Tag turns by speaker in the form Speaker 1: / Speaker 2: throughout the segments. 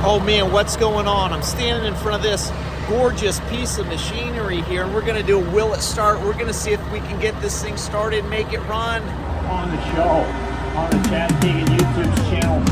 Speaker 1: Oh man, what's going on? I'm standing in front of this gorgeous piece of machinery here, and we're gonna do a will it start. We're gonna see if we can get this thing started and make it run.
Speaker 2: On the show, on the Chad Keegan YouTube channel.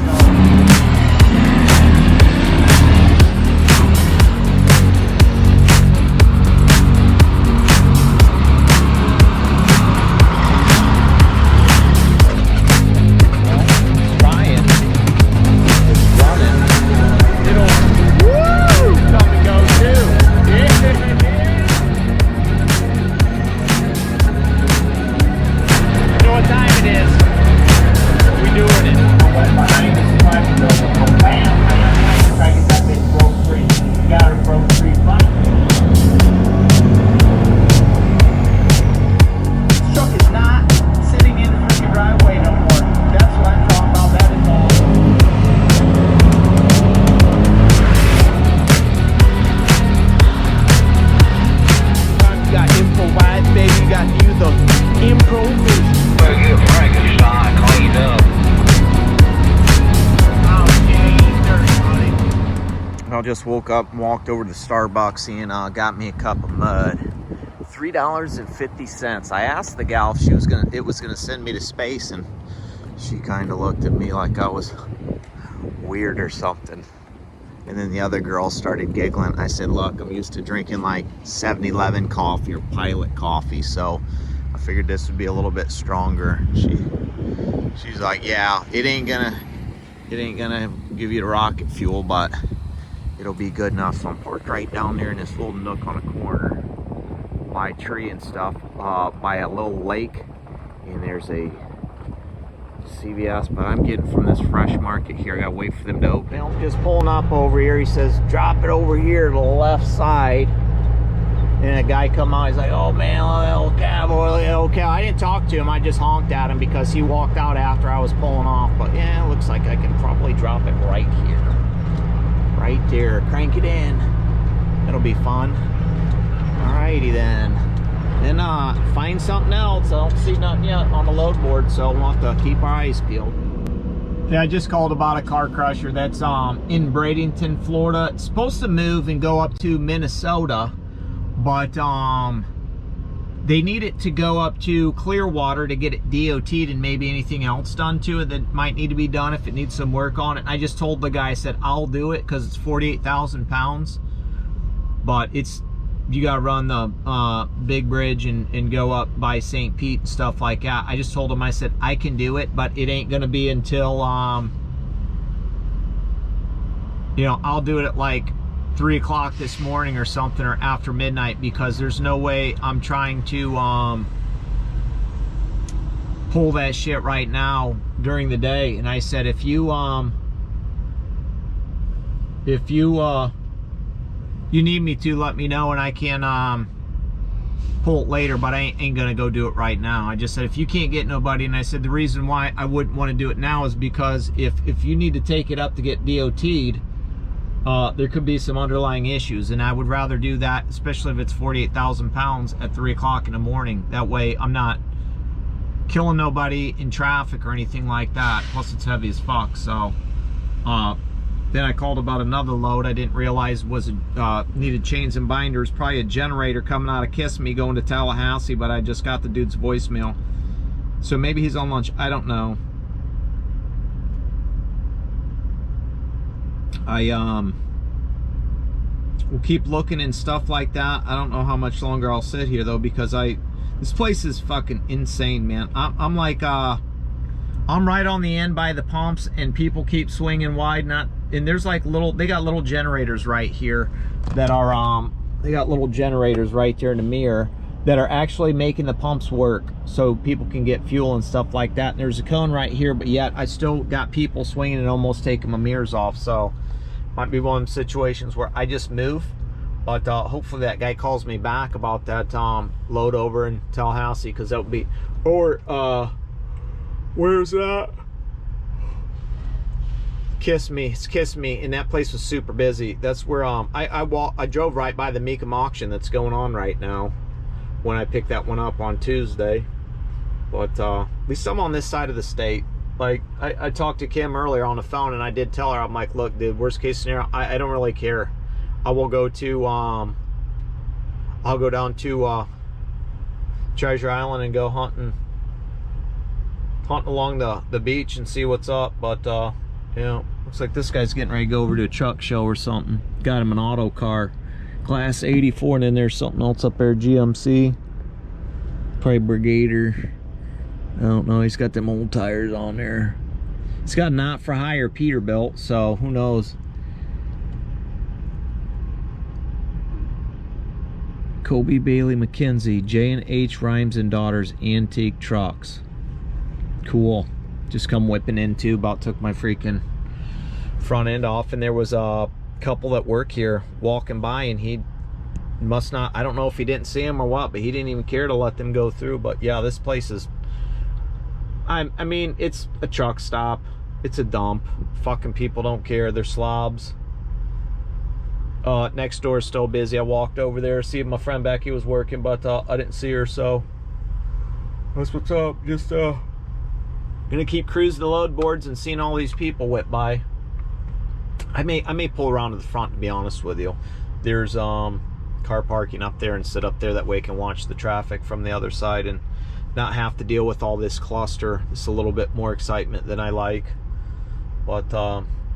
Speaker 1: I just woke up and walked over to Starbucks and got me a cup of mud. $3.50. I asked the gal if it was gonna send me to space, and she kind of looked at me like I was weird or something. And then the other girl started giggling. I said, look, I'm used to drinking like 7-Eleven coffee or Pilot coffee, so I figured this would be a little bit stronger. She's like, yeah, it ain't gonna give you the rocket fuel, but it'll be good enough. So I'm parked right down there in this little nook on a corner by a tree and stuff, by a little lake, and there's a CVS, but I'm getting from this Fresh Market here. I gotta wait for them to open. I'm just pulling up over here. He says, drop it over here to the left side. And a guy come out, he's like, oh man, okay. I didn't talk to him, I just honked at him because he walked out after I was pulling off. But yeah, it looks like I can probably drop it right here. Right there, crank it in. It'll be fun. Alrighty then. Then find something else. I don't see nothing yet on the load board, so we'll have to keep our eyes peeled. Yeah, I just called about a car crusher that's in Bradenton, Florida. It's supposed to move and go up to Minnesota, but they need it to go up to Clearwater to get it DOT'd and maybe anything else done to it that might need to be done if it needs some work on it. And I just told the guy, I said, I'll do it because it's 48,000 pounds. But you got to run the big bridge and go up by St. Pete and stuff like that. I just told him, I said, I can do it, but it ain't going to be until, I'll do it at like 3 o'clock this morning or something, or after midnight, because there's no way I'm trying to pull that shit right now during the day. And I said, if you need me to, let me know and I can pull it later, but I ain't gonna go do it right now. I just said, if you can't get nobody, and I said the reason why I wouldn't want to do it now is because if you need to take it up to get DOT'd, there could be some underlying issues, and I would rather do that, especially if it's 48,000 pounds at 3 o'clock in the morning. That way I'm not killing nobody in traffic or anything like that. Plus it's heavy as fuck. So then I called about another load I didn't realize was needed chains and binders. Probably a generator coming out of Kissimmee going to Tallahassee, but I just got the dude's voicemail. So maybe he's on lunch, I don't know. We'll keep looking and stuff like that. I don't know how much longer I'll sit here though, because this place is fucking insane, man. I'm like I'm right on the end by the pumps, and people keep swinging wide. And there's like they got little generators right here that are they got little generators right there in the mirror that are actually making the pumps work so people can get fuel and stuff like that. And there's a cone right here, but yet I still got people swinging and almost taking my mirrors off. So might be one of the situations where I just move, but hopefully that guy calls me back about that load over in Tallahassee, because that would be, or where's that? Kissimmee. It's Kissimmee, and that place was super busy. That's where I drove right by the Mecum auction that's going on right now when I picked that one up on Tuesday. But at least I'm on this side of the state. Like, I talked to Kim earlier on the phone, and I did tell her, I'm like, look, the worst case scenario, I don't really care. I will go to, I'll go down to Treasure Island and go hunting along the beach and see what's up. But, you know, looks like this guy's getting ready to go over to a truck show or something. Got him an auto car, class 84, and then there's something else up there, GMC. Probably Brigader. I don't know, he's got them old tires on there. It's got not for hire Peterbilt, so who knows. Kobe Bailey McKenzie, J&H Rhymes and Daughters Antique Trucks. Cool. Just come whipping in too, about took my freaking front end off, and there was a couple that work here walking by, and he must not, I don't know if he didn't see him or what, but he didn't even care to let them go through. But yeah, this place is, I mean, it's a truck stop, it's a dump. Fucking people don't care, they're slobs. Next door is still busy. I walked over there, see if my friend Becky was working, but I didn't see her, so that's what's up. Just gonna keep cruising the load boards and seeing all these people whip by. I may pull around to the front, to be honest with you. There's car parking up there, and sit up there, that way I can watch the traffic from the other side and not have to deal with all this cluster. It's a little bit more excitement than I like. But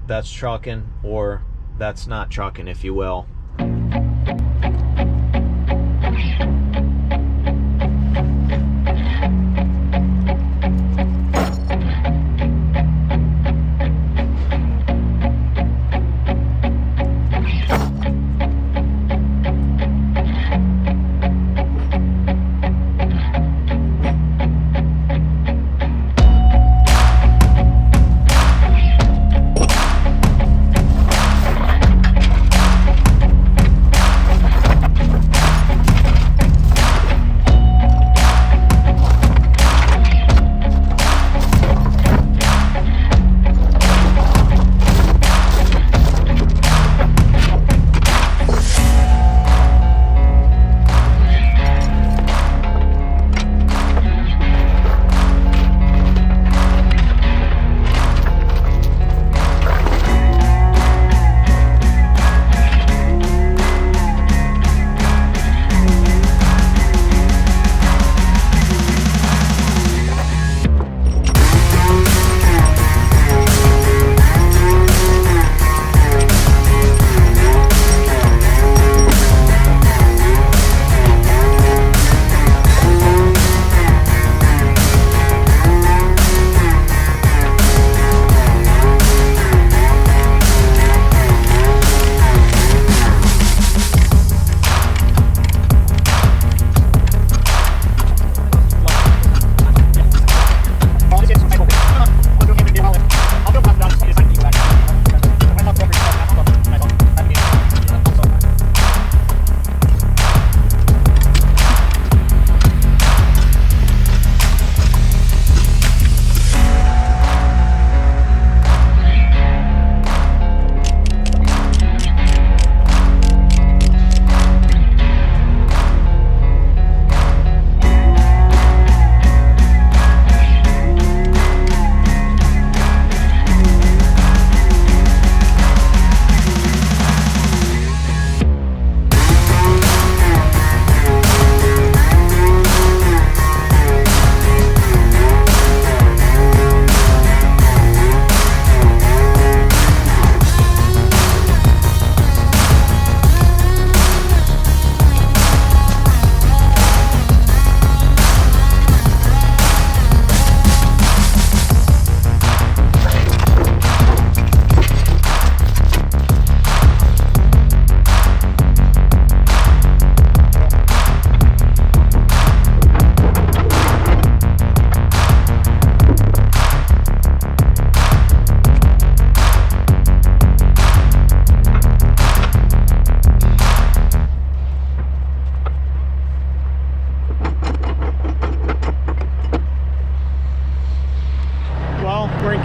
Speaker 1: that's trucking, or that's not trucking, if you will.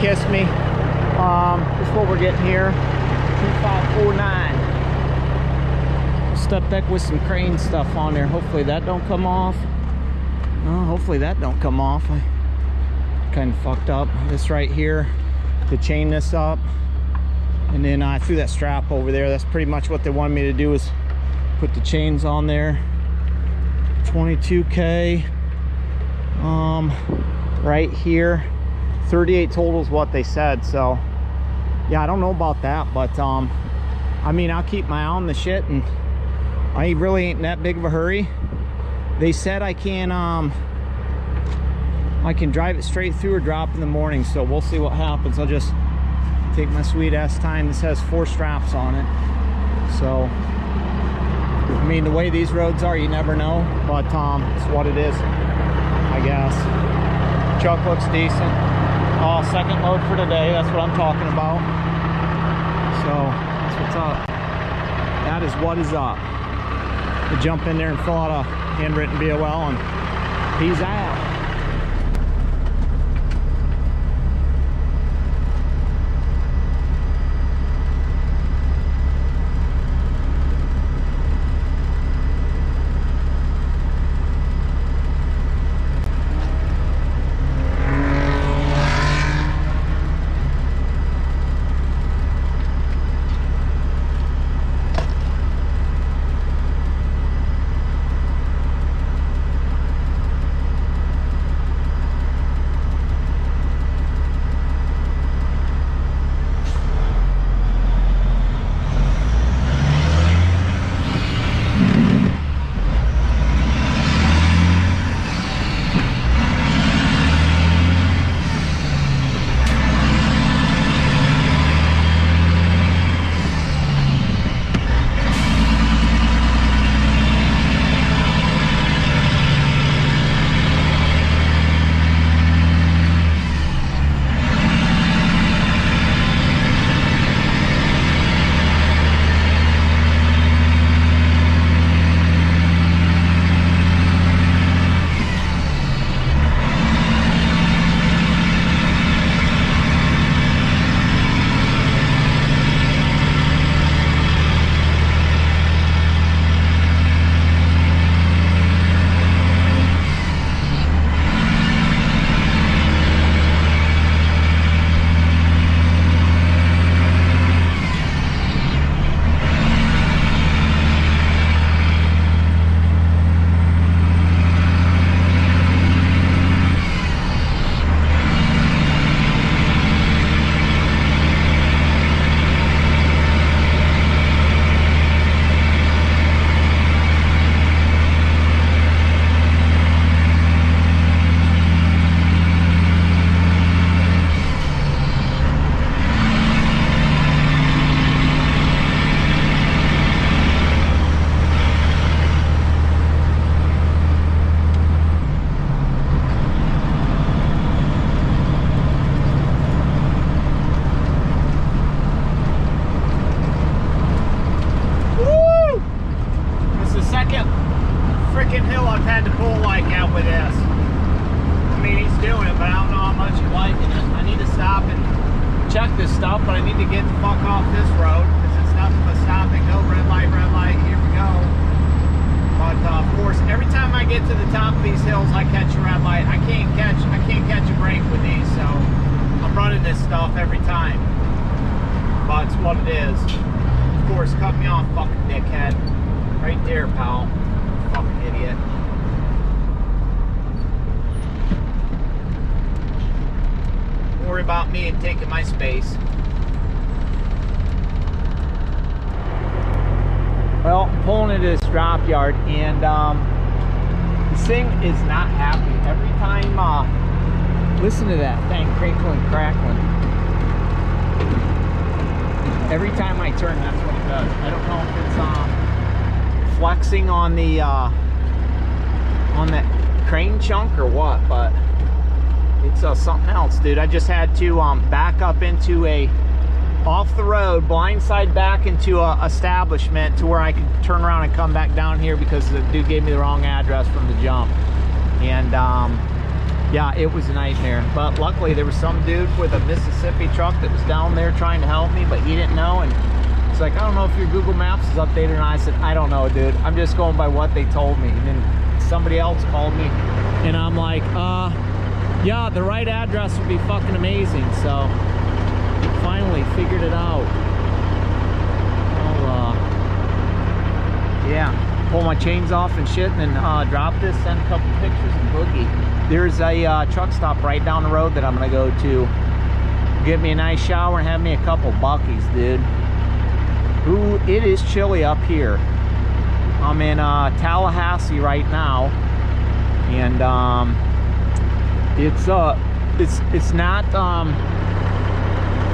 Speaker 1: Kiss Me. This is what we're getting here. 2549. Step deck with some crane stuff on there. Hopefully that don't come off. Oh, hopefully that don't come off. I
Speaker 3: kind of fucked up. This right here to chain this up, and then I threw that strap over there. That's pretty much what they wanted me to do, is put the chains on there. 22K right here. 38 total is what they said. So yeah, I don't know about that, but I mean, I'll keep my eye on the shit, and I really ain't in that big of a hurry. They said I can drive it straight through or drop in the morning, so we'll see what happens. I'll just take my sweet ass time. This has 4 straps on it, so I mean, the way these roads are, you never know, but it's what it is, I guess. Truck looks decent. Second load for today, that's what I'm talking about. So that's what's up. That is what is up. To jump in there and fill out a handwritten BOL, and peace out.
Speaker 4: But I need to get the fuck off this road because it's nothing but stop and go, red light, here we go. But of course, every time I get to the top of these hills, I catch a red light. I can't catch a break with these, so I'm running this stuff every time. But it's what it is. Of course, cut me off, fucking dickhead. Right there, pal. Fucking idiot. Don't worry about me and taking my space.
Speaker 3: Well, I'm pulling into this drop yard, and this thing is not happy. Every time, listen to that thing crinkling, crackling. Every time I turn, that's what it does. I don't know if it's flexing on the on that crane chunk or what, but it's something else, dude. I just had to back up into a off the road, blindside back into a establishment to where I could turn around and come back down here because the dude gave me the wrong address from the jump. And yeah, it was a nightmare. But luckily there was some dude with a Mississippi truck that was down there trying to help me, but he didn't know. And it's like, I don't know if your Google Maps is updated. And I said, I don't know, dude. I'm just going by what they told me. And then somebody else called me, and I'm like, Yeah, the right address would be fucking amazing. So finally figured it out. I'll yeah, pull my chains off and shit, and then drop this, send a couple pictures, and boogie. There's a truck stop right down the road that I'm gonna go to. Get me a nice shower and have me a couple buckies, dude. Ooh, it is chilly up here. I'm in Tallahassee right now, and it's not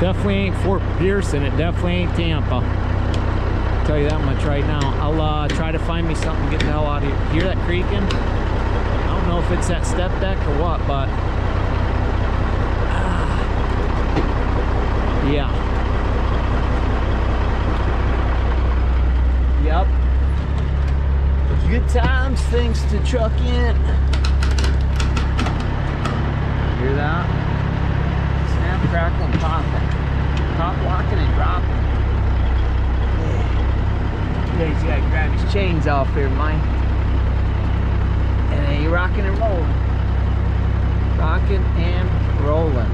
Speaker 3: definitely ain't Fort Pearson. It definitely ain't Tampa. I'll tell you that much right now. I'll try to find me something to get the hell out of here. Hear that creaking? I don't know if it's that step deck or what, but yeah. Yep. Good times, thanks to trucking. Hear that? Snap, crackle, and popping. Pop, locking, and dropping. Yeah. He's gotta grab his chains off here, Mike. And then you're rocking and rolling. Rocking and rolling.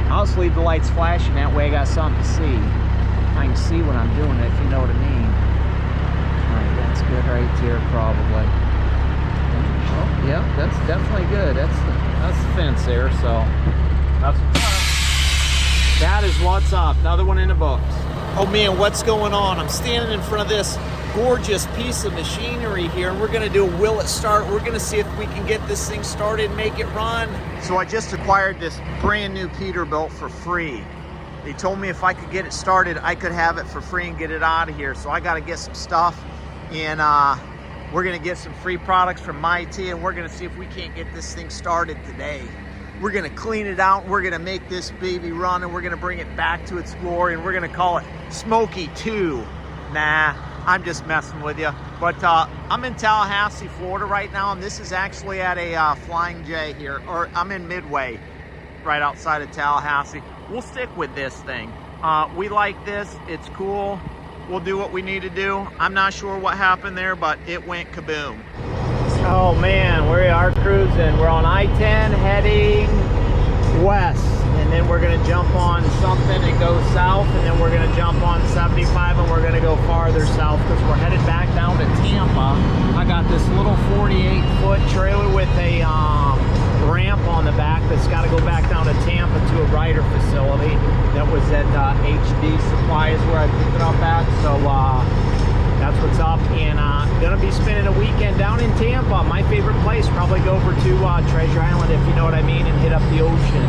Speaker 3: I'll just leave the lights flashing, that way I got something to see. I can see what I'm doing, if you know what I mean. Alright, that's good right there, probably. Oh, yeah, that's definitely good. That's the fence there, so that's what's up. That is what's up. Another one in the books. Oh man, what's going on? I'm standing in front of this gorgeous piece of machinery here, and we're gonna do a will it start. We're gonna see if we can get this thing started and make it run. So I just acquired this brand new Peterbilt for free. They told me if I could get it started, I could have it for free and get it out of here. So I gotta get some stuff, and we're gonna get some free products from MIT, and we're gonna see if we can't get this thing started today. We're gonna clean it out, we're gonna make this baby run, and we're gonna bring it back to its glory, and we're gonna call it Smokey 2. Nah, I'm just messing with you. But I'm in Tallahassee, Florida right now, and this is actually at a Flying J here, or I'm in Midway, right outside of Tallahassee. We'll stick with this thing. We like this, it's cool. We'll do what we need to do. I'm not sure what happened there, but it went kaboom. Oh man, we are cruising. We're on I-10 heading west, and then we're gonna jump on something and go south, and then we're gonna jump on 75 and we're gonna go farther south because we're headed back down to Tampa. I got this little 48-foot trailer with a ramp on the back that's got to go back down to Tampa to a Ryder facility that was at HD Supply is where I picked it up at. So that's what's up, and gonna be spending a weekend down in Tampa, my favorite place. Probably go over to Treasure Island, if you know what I mean, and hit up the ocean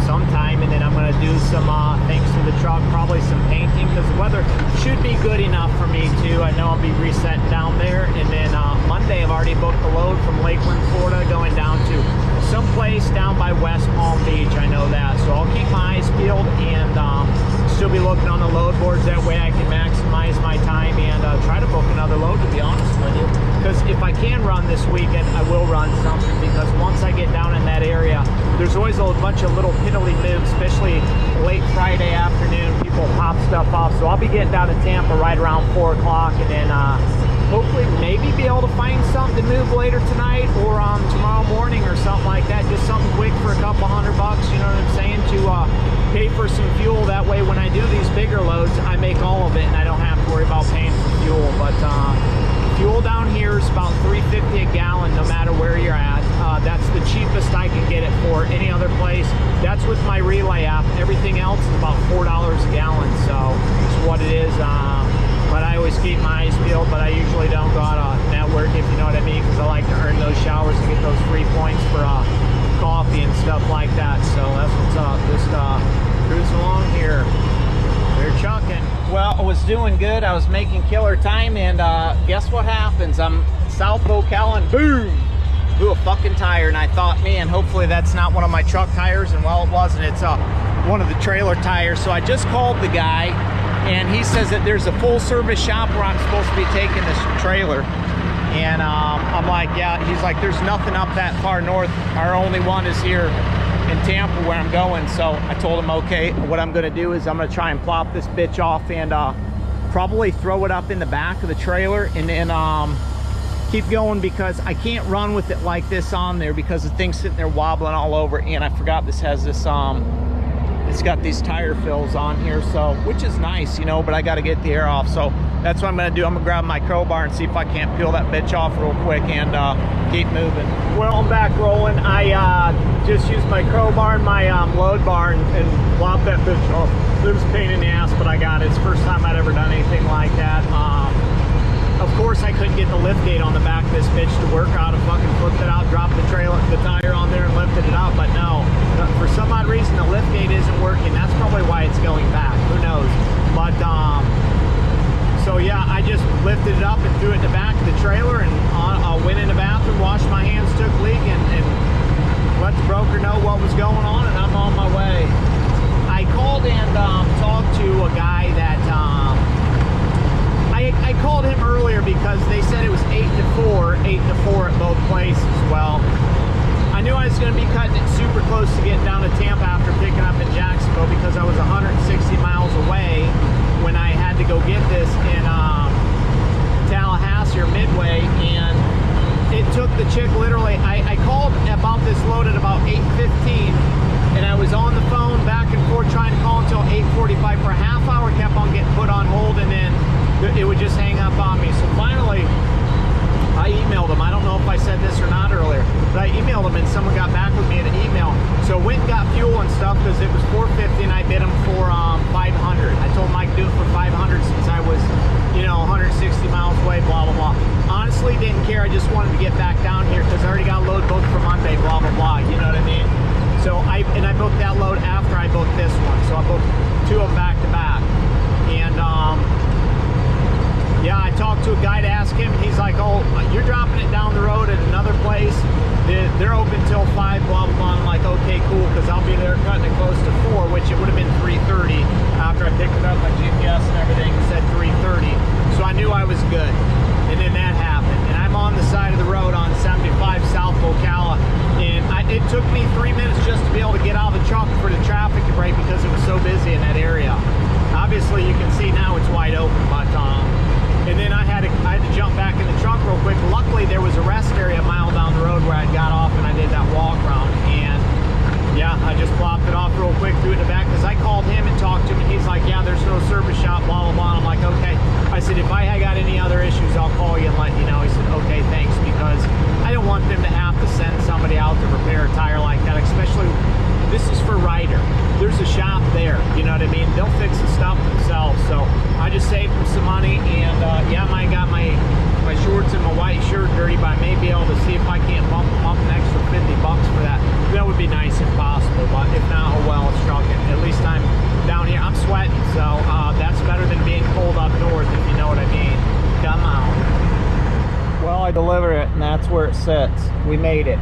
Speaker 3: sometime, and then I'm gonna do some things to the truck, probably some painting, because the weather should be good enough for me too. I know I'll be resetting down there, and then Monday I've already booked a load from Lakeland, Florida, going down to someplace down by West Palm Beach. I know that, so I'll keep my eyes peeled and still be looking on the load boards. That way I can maximize my time and try to book another load, to be honest with you. Because if I can run this weekend, I will run something, because once I get down in that area, there's always a bunch of little piddly moves, especially late Friday afternoon. People pop stuff off, so I'll be getting down to Tampa right around 4 o'clock, and then hopefully maybe be able to find something to move later tonight or tomorrow morning or something like that. Just something quick for a couple $100, you know what I'm saying, to pay for some fuel. That way when I do these bigger loads, I make all of it and I don't have to worry about paying for fuel. But fuel down here is about $3.50 a gallon no matter where you're at. That's the cheapest I can get it for. Any other place, that's with my Relay app. Everything else is about $4 a gallon, so it's what it is. But I always keep my eyes peeled, but I usually don't go out on network, if you know what I mean, because I like to earn those showers and get those free points for coffee and stuff like that. So that's what's up. Just cruising along here. We're chucking. Well, I was doing good. I was making killer time, and guess what happens? I'm South Ocala, and boom! Blew a fucking tire, and I thought, man, hopefully that's not one of my truck tires, and well, it wasn't. It's one of the trailer tires. So I just called the guy, and he says that there's a full service shop where I'm supposed to be taking this trailer. And I'm like, yeah. He's like, there's nothing up that far north. Our only one is here in Tampa where I'm going. So I told him, okay, what I'm gonna do is I'm gonna try and plop this bitch off and probably throw it up in the back of the trailer and then keep going, because I can't run with it like this on there because the thing's sitting there wobbling all over. And I forgot this has this it's got these tire fills on here, so which is nice, you know, but I got to get the air off. So that's what I'm gonna do. I'm gonna grab my crowbar and see if I can't peel that bitch off real quick and keep moving. Well, I'm back rolling. I just used my crowbar and my load bar and lopped that bitch off. It was a pain in the ass, but I got it. It's the first time I'd ever done anything like that. Of course, I couldn't get the lift gate on the back of this bitch to work. I'd have fucking flipped it out, dropped the tire on there and lifted it up, but no. For some odd reason, the lift gate isn't working. That's probably why it's going back. Who knows? But, so yeah, I just lifted it up and threw it in the back of the trailer and went in the bathroom, washed my hands, took a leak, and let the broker know what was going on, and I'm on my way. I called and talked to a guy that, I called him earlier because they said it was 8 to 4 at both places. Well, I knew I was going to be cutting it super close to getting down to Tampa after picking up in Jacksonville, because I was 160 miles away when I had to go get this in Tallahassee or Midway. And it took the chick literally, I called about this load at about 8:15, and I was on the phone back and forth trying to call until 8:45 for a half hour, kept on getting put on hold, and then it would just hang up on me. So finally, I emailed them. I don't know if I said this or not earlier, but I emailed them and someone got back with me in an email. So went and got fuel and stuff because it was $4.50 and I bid them for $500. I told them I could do it for $500 since I was, you know, 160 miles away, blah, blah, blah. Honestly, didn't care. I just wanted to get back down here because I already got a load booked for Monday, blah, blah, blah. You know what I mean? So I booked that load after I booked this one. So I booked two of them back to back. And, yeah, I talked to a guy to ask him, and he's like, oh, you're dropping it down the road at another place. They're open till 5, blah, blah, blah. I'm like, okay, cool, because I'll be there cutting it close to 4, which it would have been 3:30 after I picked it up, my GPS and everything said 3:30. So I knew I was good. And then that happened. And I'm on the side of the road on 75 South Ocala. And it took me 3 minutes just to be able to get out of the truck for the traffic to break because it was so busy in that area. Obviously, you can see now it's wide open, but and then I had to jump back in the truck real quick. Luckily, there was a rest area a mile down the road where I got off and I did that walk around. And yeah, I just plopped it off real quick, threw it in the back, because I called him and talked to him, and he's like, yeah, there's no service shop, blah, blah, blah. And I'm like, okay. I said, if I got any other issues, I'll call you and let you know. He said, okay, thanks, because I don't want them to have to send somebody out to repair a tire like that, especially, this is for Ryder. There's a shop there, you know what I mean? They'll fix the stuff themselves. So I just saved them some money, and yeah, I got my shorts and my white shirt dirty, but I may be able to see if I can't bump them up an extra $50 for that. That would be nice if possible, but if not, oh well, it's trucking. At least I'm down here. I'm sweating, so that's better than being cold up north, if you know what I mean. Come on. Well, I delivered it, and that's where it sits. We made it.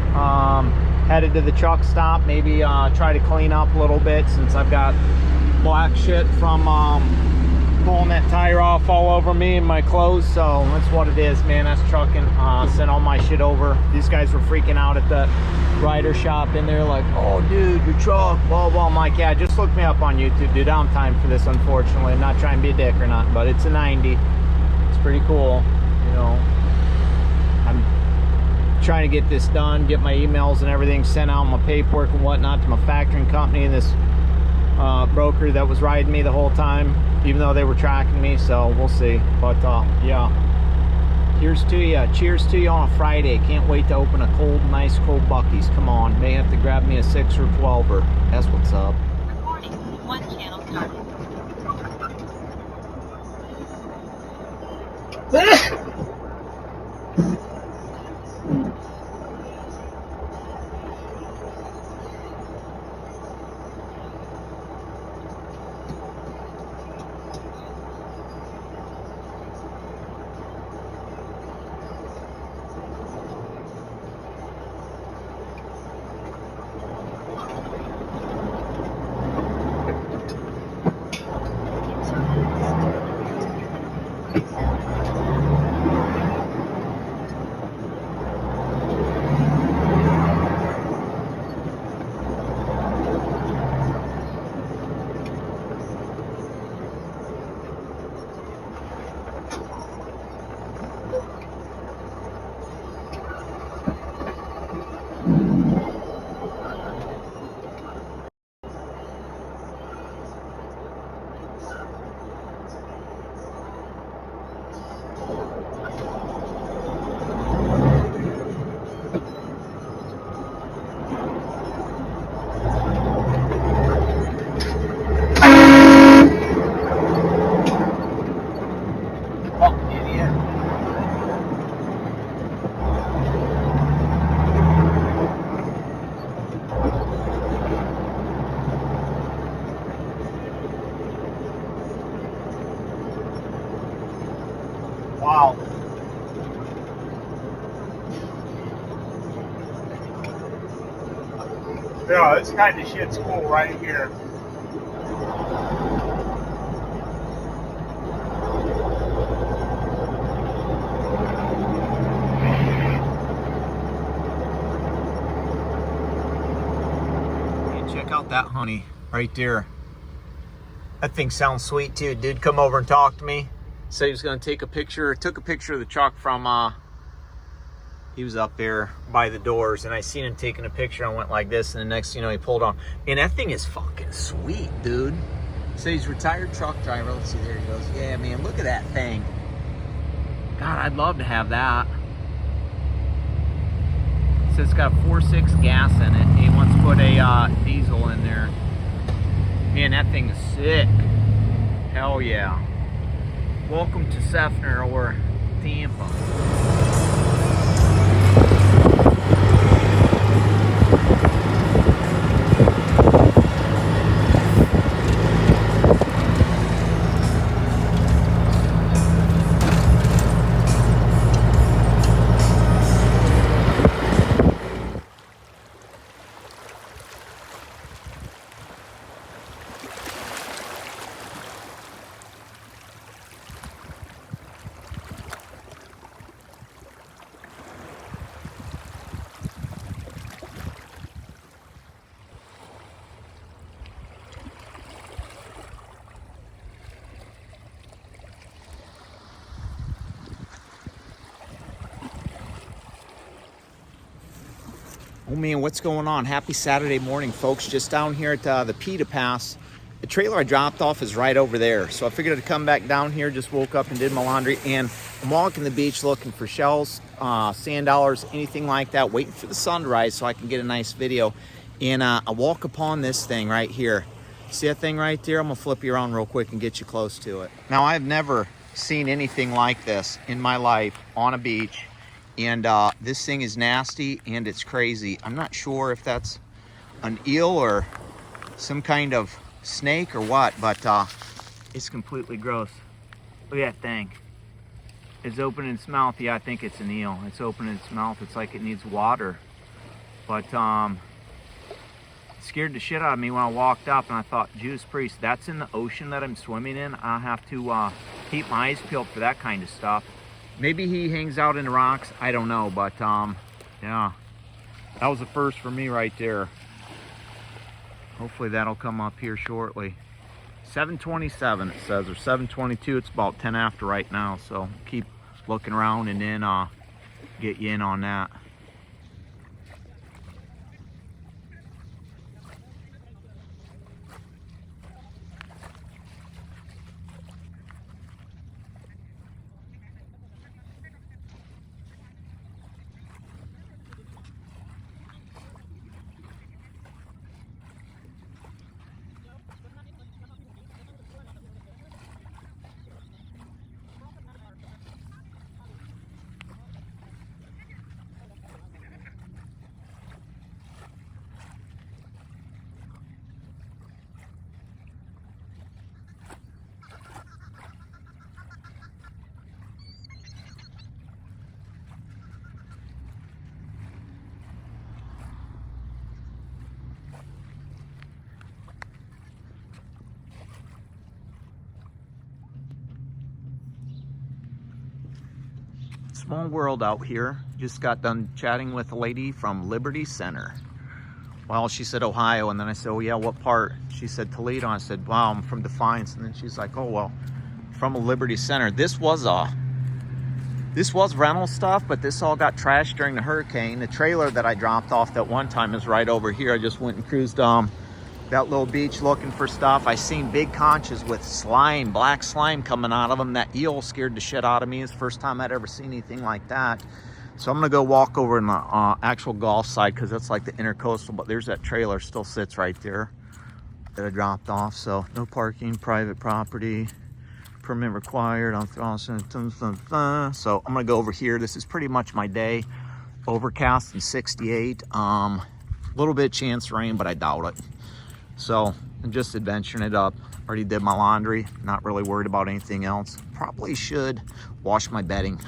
Speaker 3: Headed to the truck stop, maybe try to clean up a little bit since I've got black shit from pulling that tire off all over me and my clothes. So that's what it is, man. That's trucking. Sent all my shit over. These guys were freaking out at the Ryder shop in there, like, oh dude, your truck, blah blah. I'm like, yeah, just look me up on YouTube, dude. I don't have time for this, unfortunately. I'm not trying to be a dick or not, but it's a 90. It's pretty cool, you know. I'm trying to get this done, get my emails and everything sent out, my paperwork and whatnot to my factoring company and this broker that was riding me the whole time, even though they were tracking me. So we'll see. But yeah, here's to you. Cheers to you on a Friday. Can't wait to open a cold, nice cold Buc-ee's. Come on, may have to grab me a 6 or 12er. That's what's up.
Speaker 5: Recording. One channel started.
Speaker 4: Yeah, this kind of shit's cool right here.
Speaker 3: Hey, check out that honey right there. That thing sounds sweet too. Dude come over and talk to me. Said he was gonna take a picture. Took a picture of the truck from he was up there by the doors, and I seen him taking a picture. I went like this, and the next you know he pulled on. And that thing is fucking sweet, dude. So he's retired truck driver. Let's see, there he goes. Yeah, man, look at that thing. God, I'd love to have that. So it's got 4.6 gas in it. He wants to put a diesel in there. Man, that thing is sick. Hell yeah. Welcome to Sefner or Tampa. Oh man, what's going on? Happy Saturday morning, folks. Just down here at the PETA Pass. The trailer I dropped off is right over there. So I figured I'd come back down here, just woke up and did my laundry. And I'm walking the beach looking for shells, sand dollars, anything like that, waiting for the sun to rise so I can get a nice video. And I walk upon this thing right here. See that thing right there? I'm gonna flip you around real quick and get you close to it. Now, I've never seen anything like this in my life on a beach. And this thing is nasty and it's crazy. I'm not sure if that's an eel or some kind of snake or what, but it's completely gross. Look at that thing. It's opening its mouth. Yeah, I think it's an eel. It's opening its mouth. It's like it needs water. But it scared the shit out of me when I walked up, and I thought, Judas Priest, that's in the ocean that I'm swimming in. I have to keep my eyes peeled for that kind of stuff. Maybe he hangs out in the rocks. I don't know, but yeah, that was the first for me right there. Hopefully that'll come up here shortly. 7:27 it says, or 7:22. It's about 10 after right now, so keep looking around and then get you in on that. Small world out here. Just got done chatting with a lady from Liberty Center. Well, she said Ohio, and then I said, oh yeah, what part? She said Toledo. I said, wow, I'm from Defiance. And then she's like, oh well, from a Liberty Center. This was rental stuff, but this all got trashed during the hurricane. The trailer that I dropped off that one time is right over here. I just went and cruised that little beach looking for stuff. I seen big conches with slime, black slime coming out of them. That eel scared the shit out of me. It's the first time I'd ever seen anything like that. So I'm gonna go walk over in the actual Gulf side, because that's like the intercoastal, but there's that trailer still sits right there that I dropped off. So no parking, private property, permit required. So I'm gonna go over here. This is pretty much my day. Overcast and 68. Little bit chance of rain, but I doubt it. So I'm just adventuring it up. Already did my laundry. Not really worried about anything else. Probably should wash my bedding.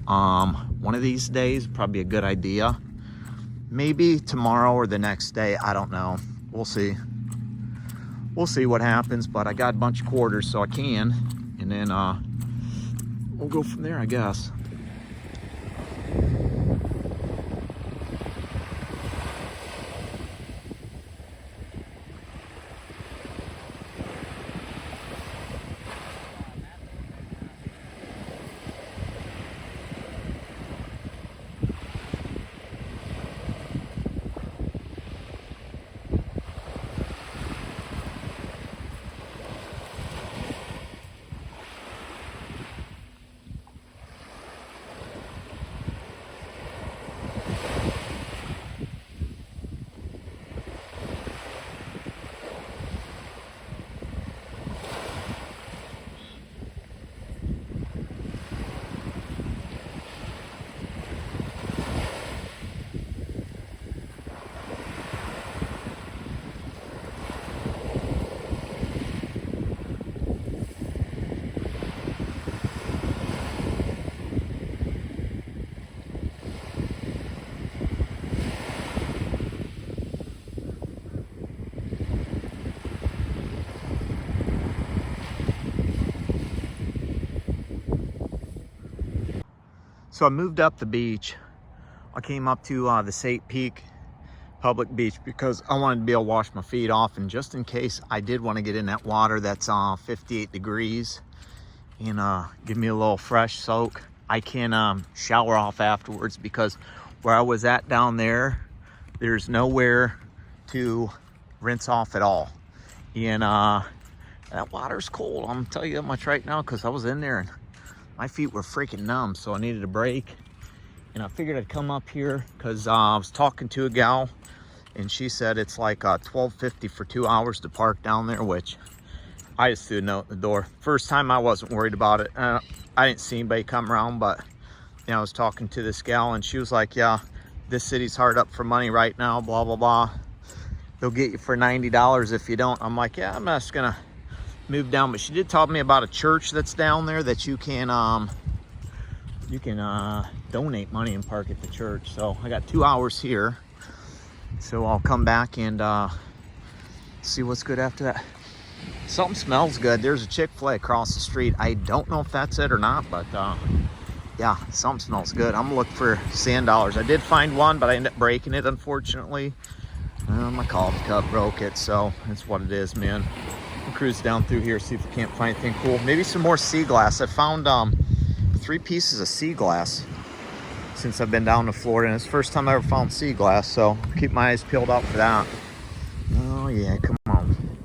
Speaker 3: One of these days, probably a good idea.
Speaker 1: maybe tomorrow or the next day. I don't know. We'll see. We'll see what happens, but I got a bunch of quarters so I can, and then we'll go from there, I guess. So I moved up the beach. I came up to the St. Peak public beach because I wanted to be able to wash my feet off, and just in case I did want to get in that water that's 58 degrees and give me a little fresh soak, I can shower off afterwards, because where I was at down there, there's nowhere to rinse off at all. And that water's cold, I'm gonna tell you that much right now, because I was in there and my feet were freaking numb, so I needed a break. And I figured I'd come up here because I was talking to a gal, and she said it's like $12.50 for 2 hours to park down there, which I just threw a note at the door. First time I wasn't worried about it. I didn't see anybody come around, but you know, I was talking to this gal, and she was like, yeah, this city's hard up for money right now, blah, blah, blah. They'll get you for $90 if you don't. I'm like, yeah, I'm just gonna move down. But she did tell me about a church that's down there that you can donate money and park at the church. So I got 2 hours here, so I'll come back and see what's good after that. Something smells good. There's a Chick-fil-A across the street. I don't know if that's it or not, but yeah, something smells good. I'm gonna look for sand dollars. I did find one, but I ended up breaking it, unfortunately. My coffee cup broke it, so that's what it is, man. We'll cruise down through here, see if we can't find anything cool. Maybe some more sea glass. I found 3 pieces of sea glass since I've been down to Florida, and it's the first time I ever found sea glass, so keep my eyes peeled out for that. Oh yeah, come on.